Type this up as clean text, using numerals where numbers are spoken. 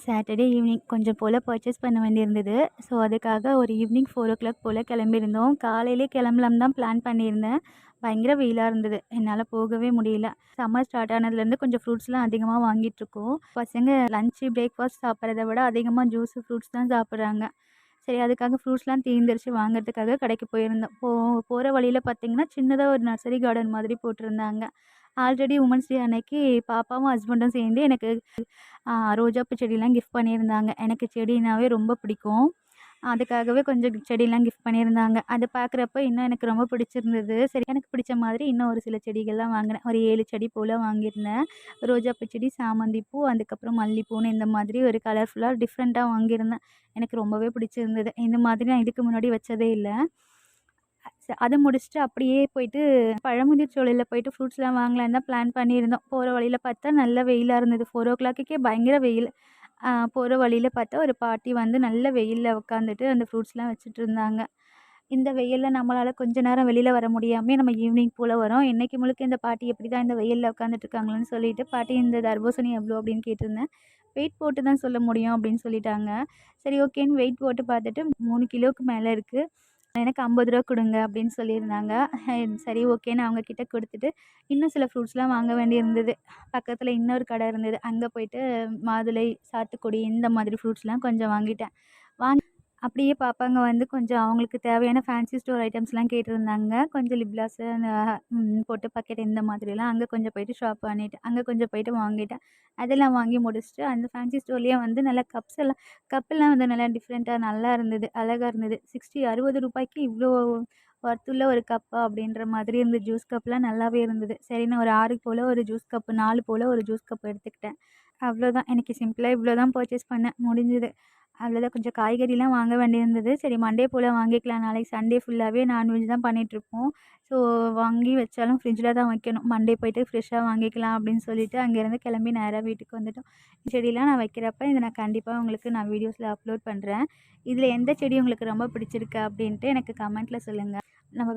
Saturday evening கொஞ்சம் போல் purchase பண்ண வேண்டியிருந்தது. ஸோ, அதுக்காக ஒரு ஈவினிங் 4:00 போல் கிளம்பியிருந்தோம். காலையிலே கிளம்பலான்னு தான் பிளான் பண்ணியிருந்தேன். பயங்கர வெயிலா இருந்தது. என்னால போகவே முடியல. சம்மர் ஸ்டார்ட் ஆனதுலேருந்து கொஞ்சம் ஃப்ரூட்ஸ்லாம் அதிகமா வாங்கிட்டுருக்கோம். பசங்க லஞ்ச், பிரேக்ஃபாஸ்ட் சாப்பிட்றத விட அதிகமா ஜூஸு, ஃப்ரூட்ஸ் தான் சாப்பிட்றாங்க. சரி, அதுக்காக ஃப்ரூட்ஸ்லாம் தீர்ந்துருச்சு வாங்குறதுக்காக கடைக்கு போயிருந்தோம். போற வழியில பார்த்தீங்கன்னா, சின்னதா ஒரு நர்சரி கார்டன் மாதிரி போட்டிருந்தாங்க. ஆல்ரெடி உமன்ஸ் டே அன்னைக்கு பாப்பாவும், ஹஸ்பண்டும் சேர்ந்து எனக்கு ரோஜாப்பூ செடிலாம் கிஃப்ட் பண்ணியிருந்தாங்க. எனக்கு செடினாவே ரொம்ப பிடிக்கும். அதுக்காகவே கொஞ்சம் செடிலாம் கிஃப்ட் பண்ணியிருந்தாங்க. அது பார்க்குறப்ப இன்னும் எனக்கு ரொம்ப பிடிச்சிருந்தது. சரி, எனக்கு பிடிச்ச மாதிரி இன்னும் ஒரு சில செடிகள்லாம் வாங்கினேன். ஒரு 7 செடி போல வாங்கியிருந்தேன். ரோஜாப்பூ செடி, சாமந்தி பூ, அதுக்கப்புறம் மல்லிப்பூன்னு இந்த மாதிரி ஒரு கலர்ஃபுல்லா டிஃப்ரெண்ட்டா வாங்கியிருந்தேன். எனக்கு ரொம்பவே பிடிச்சிருந்தது. இந்த மாதிரி நான் இதுக்கு முன்னாடி வச்சதே இல்ல. அது முடிச்சுட்டு அப்படியே போயிட்டு பழமுதிர்சோலையில போயிட்டு ஃப்ரூட்ஸ்லாம் வாங்கலான்னு தான் பிளான் பண்ணியிருந்தோம். போற வழியில பார்த்தா நல்ல வெயிலா இருந்தது. 4:00க்கே பயங்கர வெயில். போற வழியில பார்த்தா ஒரு பாட்டி வந்து நல்ல வெயில்ல உட்காந்துட்டு அந்த ஃப்ரூட்ஸ்லாம் வச்சுட்ருந்தாங்க. இந்த வெயில்ல நம்மளால கொஞ்ச நேரம் வெளியில வர முடியாமயே நம்ம ஈவினிங் போல வரோம். இன்னைக்கு முழுக்க இந்த பாட்டி எப்படிதான் இந்த வெயில்ல உட்காந்துட்டு இருக்காங்களோன்னு சொல்லிட்டு, "பாட்டி இந்த தர்பூசணி எவ்வளோ?" அப்படின்னு கேட்டிருந்தேன். "வெயிட் போட்டு தான் சொல்ல முடியும்" அப்படின்னு சொல்லிட்டாங்க. சரி, ஓகேன்னு வெயிட் போட்டு பார்த்துட்டு 3 கிலோவுக்கு மேல இருக்கு. எனக்கு ரூ. 50 குடுங்க அப்படின்னு சொல்லியிருந்தாங்க. சரி, ஓகேன்னு அவங்க கிட்ட குடுத்துட்டு, இன்னும் சில ஃப்ரூட்ஸ்லாம் வாங்க வேண்டியிருந்தது. பக்கத்துல இன்னொரு கடை இருந்தது. அங்க போயிட்டு மாதுளை, சாத்துக்குடி இந்த மாதிரி ஃப்ரூட்ஸ்லாம் கொஞ்சம் வாங்கிட்டேன். அப்படியே பாப்பாங்க வந்து கொஞ்சம் அவங்களுக்கு தேவையான ஃபேன்சி ஸ்டோர் ஐட்டம்ஸ்லாம் கேட்டிருந்தாங்க. கொஞ்சம் லிப் கிளாஸு, அந்த பொட்டு பாக்கெட் இந்த மாதிரிலாம் அங்க கொஞ்சம் போயிட்டு ஷாப் பண்ணிட்டேன். அங்க கொஞ்சம் போயிட்டு வாங்கிட்டேன். அதெல்லாம் வாங்கி முடிச்சுட்டு, அந்த ஃபேன்சி ஸ்டோர்லயே வந்து நல்லா கப்பெல்லாம் வந்து நல்லா டிஃப்ரெண்ட்டா நல்லா இருந்தது. அழகா இருந்தது. 60 இவ்ளோ ஒர்த்துள்ள ஒரு கப்பா அப்படின்ற மாதிரி இருந்தது. ஜூஸ் கப்லாம் நல்லாவே இருந்தது. சரின்னு ஒரு 6 போல ஒரு ஜூஸ் கப்பு, 4 போல ஒரு ஜூஸ் கப் எடுத்துக்கிட்டேன். அவ்வளோதான். இன்னைக்கு சிம்பிளா இவ்வளோ தான் பர்ச்சேஸ் பண்ணேன். முடிஞ்சுது. அவ்வளோதான். கொஞ்சம் காய்கறிலாம் வாங்க வேண்டியிருந்தது. சரி, மண்டே போல வாங்கிக்கலாம். நாளைக்கு சண்டே ஃபுல்லாவே நான்வெஜ் தான் பண்ணிட்டுருப்போம். ஸோ, வாங்கி வச்சாலும் ஃப்ரிட்ஜில தான் வைக்கணும். மண்டே போயிட்டு ஃப்ரெஷ்ஷா வாங்கிக்கலாம் அப்படின்னு சொல்லிட்டு அங்கேருந்து கிளம்பி நேரா வீட்டுக்கு வந்துட்டோம். செடிலாம் நான் வைக்கிறப்ப இத நான் கண்டிப்பா உங்களுக்கு நான் வீடியோஸ்ல அப்லோட் பண்றேன். இதில எந்த செடி உங்களுக்கு ரொம்ப பிடிச்சிருக்கு அப்படின்ட்டு எனக்கு கமெண்ட்ல சொல்லுங்க. நம்ம